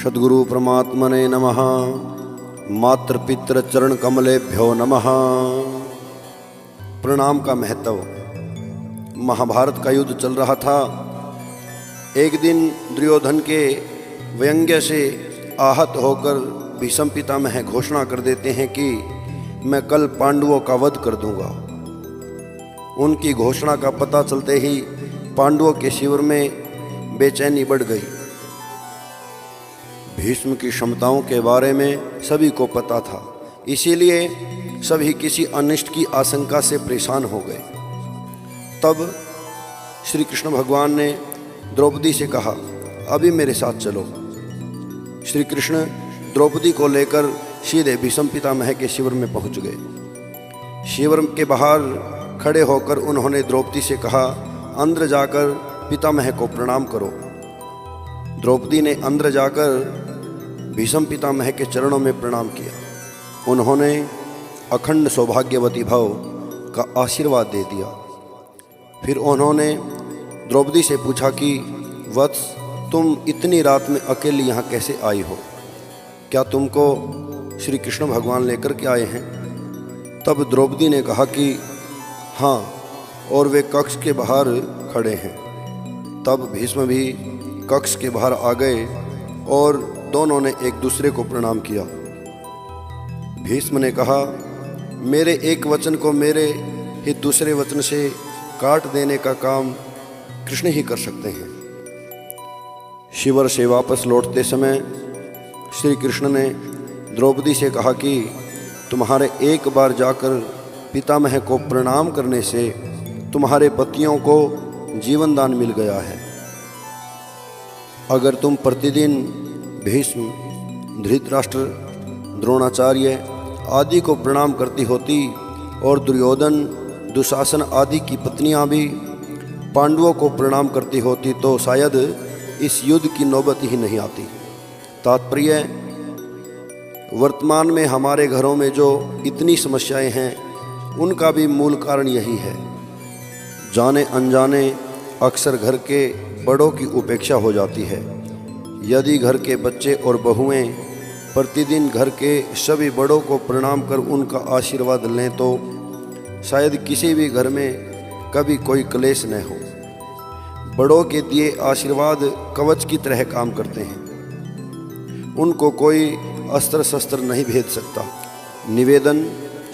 सद्गुरु परमात्मने नमः। मातृ पितृ चरण कमलेभ्यो नमः। प्रणाम का महत्व। महाभारत का युद्ध चल रहा था। एक दिन दुर्योधन के व्यंग्य से आहत होकर भीष्म पितामह घोषणा कर देते हैं कि मैं कल पांडवों का वध कर दूंगा। उनकी घोषणा का पता चलते ही पांडवों के शिविर में बेचैनी बढ़ गई। भीष्म की क्षमताओं के बारे में सभी को पता था, इसीलिए सभी किसी अनिष्ट की आशंका से परेशान हो गए। तब श्री कृष्ण भगवान ने द्रौपदी से कहा, अभी मेरे साथ चलो। श्री कृष्ण द्रौपदी को लेकर सीधे भीष्म पितामह के शिविर में पहुंच गए। शिविर के बाहर खड़े होकर उन्होंने द्रौपदी से कहा, अंदर जाकर पितामह को प्रणाम करो। द्रौपदी ने अंदर जाकर भीष्म पितामह के चरणों में प्रणाम किया। उन्होंने अखंड सौभाग्यवती भव का आशीर्वाद दे दिया। फिर उन्होंने द्रौपदी से पूछा कि वत्स, तुम इतनी रात में अकेली यहाँ कैसे आई हो? क्या तुमको श्री कृष्ण भगवान लेकर के आए हैं? तब द्रौपदी ने कहा कि हाँ, और वे कक्ष के बाहर खड़े हैं। तब भीष्म भी कक्ष के बाहर आ गए और दोनों ने एक दूसरे को प्रणाम किया। भीष्म ने कहा, मेरे एक वचन को मेरे ही दूसरे वचन से काट देने का काम कृष्ण ही कर सकते हैं। शिविर से वापस लौटते समय श्री कृष्ण ने द्रौपदी से कहा कि तुम्हारे एक बार जाकर पितामह को प्रणाम करने से तुम्हारे पतियों को जीवन दान मिल गया है। अगर तुम प्रतिदिन भीष्म, धृतराष्ट्र, द्रोणाचार्य आदि को प्रणाम करती होती और दुर्योधन, दुशासन आदि की पत्नियां भी पांडवों को प्रणाम करती होती तो शायद इस युद्ध की नौबत ही नहीं आती। तात्पर्य, वर्तमान में हमारे घरों में जो इतनी समस्याएं हैं उनका भी मूल कारण यही है। जाने अनजाने अक्सर घर के बड़ों की उपेक्षा हो जाती है। यदि घर के बच्चे और बहुएं प्रतिदिन घर के सभी बड़ों को प्रणाम कर उनका आशीर्वाद लें तो शायद किसी भी घर में कभी कोई क्लेश न हो। बड़ों के दिए आशीर्वाद कवच की तरह काम करते हैं, उनको कोई अस्त्र शस्त्र नहीं भेद सकता। निवेदन,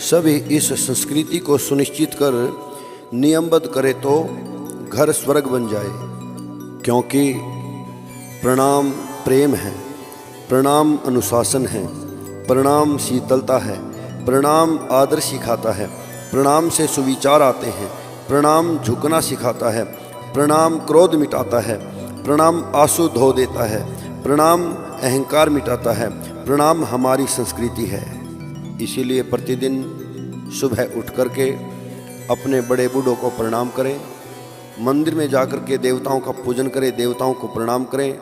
सभी इस संस्कृति को सुनिश्चित कर नियमबद्ध करे तो घर स्वर्ग बन जाए, क्योंकि प्रणाम प्रेम है, प्रणाम अनुशासन है, प्रणाम शीतलता है, प्रणाम आदर सिखाता है, प्रणाम से सुविचार आते हैं, प्रणाम झुकना सिखाता है, प्रणाम क्रोध मिटाता है, प्रणाम आंसू धो देता है, प्रणाम अहंकार मिटाता है, प्रणाम हमारी संस्कृति है। इसीलिए प्रतिदिन सुबह उठ कर के अपने बड़े बूढ़ों को प्रणाम करें, मंदिर में जाकर के देवताओं का पूजन करें, देवताओं को प्रणाम करें,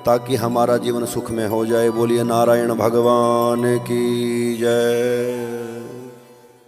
ताकि हमारा जीवन सुखमय हो जाए। बोलिए नारायण भगवान की जय।